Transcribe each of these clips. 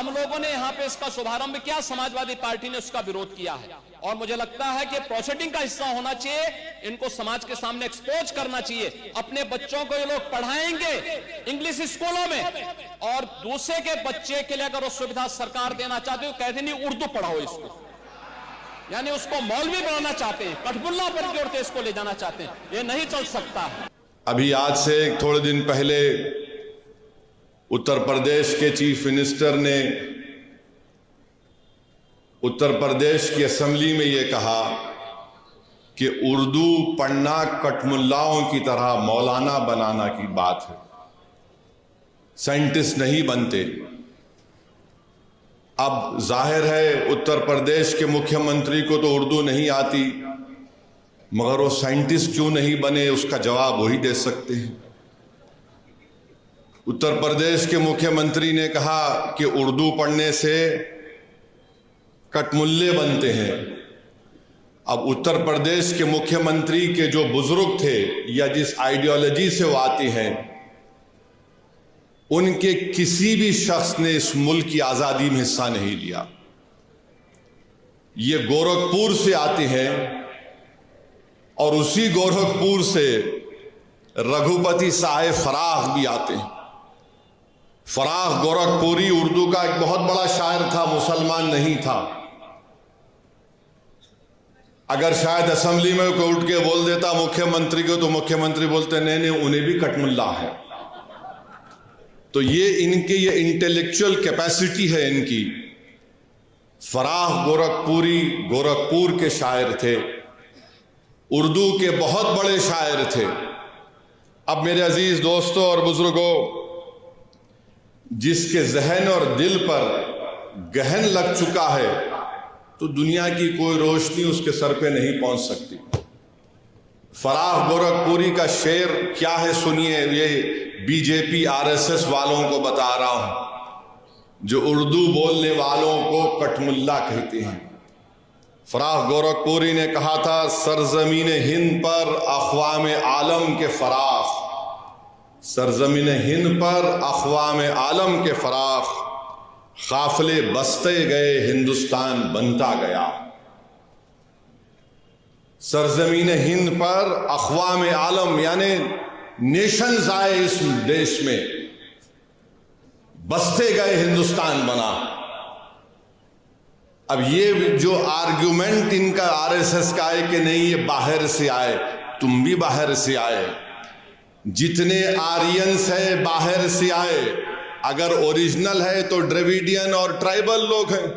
हम लोगों ने यहाँ पे इसका शुभारंभ किया, समाजवादी पार्टी ने उसका विरोध किया है और मुझे लगता है कि प्रोसीडिंग का हिस्सा होना चाहिए, इनको समाज के सामने एक्सपोज करना चाहिए। अपने बच्चों को ये लोग पढ़ाएंगे इंग्लिश स्कूलों में और दूसरे के बच्चे के लिए अगर वो सुविधा सरकार देना चाहती है, कहते नहीं उर्दू पढ़ाओ इसको, यानी उसको मौलवी बनाना चाहते हैं, कठपुल्ला पर की ओर इसको ले जाना चाहते हैं। ये नहीं चल सकता है। अभी आज से थोड़े दिन पहले उत्तर प्रदेश के चीफ मिनिस्टर ने उत्तर प्रदेश की असेंबली में ये कहा कि उर्दू पढ़ना कठमुल्लाओं की तरह मौलाना बनाना की बात है, साइंटिस्ट नहीं बनते। अब जाहिर है उत्तर प्रदेश के मुख्यमंत्री को तो उर्दू नहीं आती, मगर वो साइंटिस्ट क्यों नहीं बने, उसका जवाब वही दे सकते हैं। उत्तर प्रदेश के मुख्यमंत्री ने कहा कि उर्दू पढ़ने से कठमुल्ले बनते हैं। अब उत्तर प्रदेश के मुख्यमंत्री के जो बुजुर्ग थे या जिस आइडियोलॉजी से वो आते हैं, उनके किसी भी शख्स ने इस मुल्क की आज़ादी में हिस्सा नहीं लिया। ये गोरखपुर से आते हैं और उसी गोरखपुर से रघुपति साहेब फराख भी आते हैं। फराख गोरखपुरी उर्दू का एक बहुत बड़ा शायर था, मुसलमान नहीं था। अगर शायद असेंबली में कोई उठ के बोल देता मुख्यमंत्री को, तो मुख्यमंत्री बोलते नहीं नहीं उन्हें भी कठमुल्ला है। तो ये इनके ये इंटेलेक्चुअल कैपेसिटी है इनकी। फराख गोरखपुरी गोरखपुर के शायर थे, उर्दू के बहुत बड़े शायर थे। अब मेरे अजीज दोस्तों और बुजुर्गों, जिसके जहन और दिल पर गहन लग चुका है, तो दुनिया की कोई रोशनी उसके सर पे नहीं पहुंच सकती। फराख गोरखपुरी का शेर क्या है सुनिए, ये बीजेपी आरएसएस वालों को बता रहा हूं, जो उर्दू बोलने वालों को कठमुल्ला कहते हैं। फराख गोरखपुरी ने कहा था, सरजमीन हिंद पर अक़वाम आलम के फराख, सरजमीन हिंद पर अक़वाम आलम के फराख, काफिले बसते गए हिंदुस्तान बनता गया। सरजमीन हिंद पर अक़वाम आलम यानी नेशंस आए इस देश में, बसते गए हिंदुस्तान बना। अब ये जो आर्ग्यूमेंट इनका आरएसएस का है कि नहीं ये बाहर से आए, तुम भी बाहर से आए, जितने आर्यंस है बाहर से आए, अगर ओरिजिनल है तो द्रविडियन और ट्राइबल लोग हैं।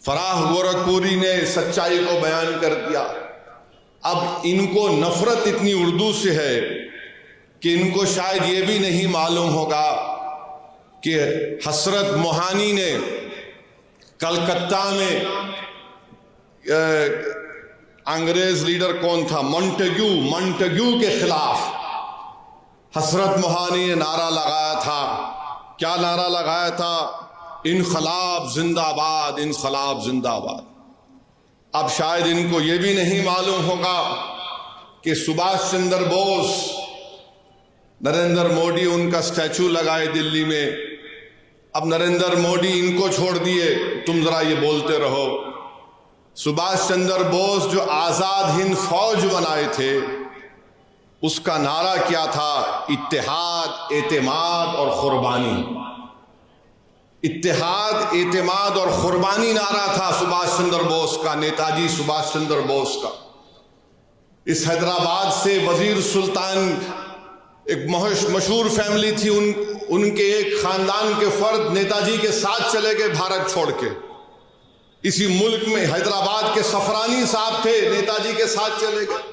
फराख गोरखपुरी ने सच्चाई को बयान कर दिया। अब इनको नफरत इतनी उर्दू से है कि इनको शायद ये भी नहीं मालूम होगा कि हसरत मोहानी ने कलकत्ता में अंग्रेज लीडर कौन था, मॉन्टेग्यू के खिलाफ हसरत मोहानी ने नारा लगाया था। क्या नारा लगाया था? इनकलाब जिंदाबाद, इनकलाब जिंदाबाद। अब शायद इनको यह भी नहीं मालूम होगा कि सुभाष चंद्र बोस, नरेंद्र मोदी उनका स्टैचू लगाए दिल्ली में। अब नरेंद्र मोदी इनको छोड़ दिए, तुम जरा ये बोलते रहो। सुभाष चंद्र बोस जो आजाद हिंद फौज बनाए थे, उसका नारा क्या था? इत्तेहाद, एतमाद और कुर्बानी। इत्तेहाद, एतमाद और कुर्बानी नारा था सुभाष चंद्र बोस का, नेताजी सुभाष चंद्र बोस का। इस हैदराबाद से वजीर सुल्तान, एक मशहूर फैमिली थी, उनके एक खानदान के फर्द नेताजी के साथ चले गए भारत छोड़ के। इसी मुल्क में हैदराबाद के सफरानी साहब थे, नेताजी के साथ चले गए।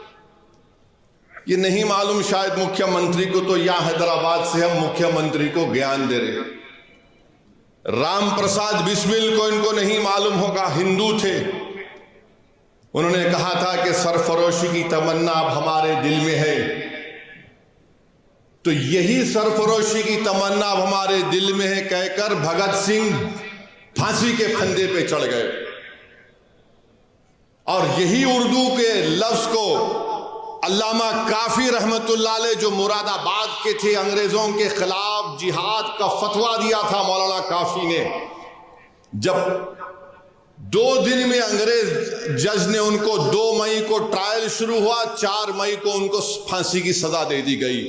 ये नहीं मालूम शायद मुख्यमंत्री को, तो यहां हैदराबाद से हम मुख्यमंत्री को ज्ञान दे रहे। राम प्रसाद बिस्मिल को इनको नहीं मालूम होगा, हिंदू थे। उन्होंने कहा था कि सरफरोशी की तमन्ना अब हमारे दिल में है। तो यही सरफरोशी की तमन्ना अब हमारे दिल में है कहकर भगत सिंह फांसी के फंदे पे चढ़ गए। और यही उर्दू के लफ्ज को अल्लामा काफी रहमतुल्लाह अलैह, जो मुरादाबाद के थे, अंग्रेजों के खिलाफ खिलाफ जिहाद का फतवा दिया था मौलाना काफी ने। जब 2 दिन में अंग्रेज जज ने उनको 2 मई को ट्रायल शुरू हुआ, 4 मई को उनको फांसी की सजा दे दी गई।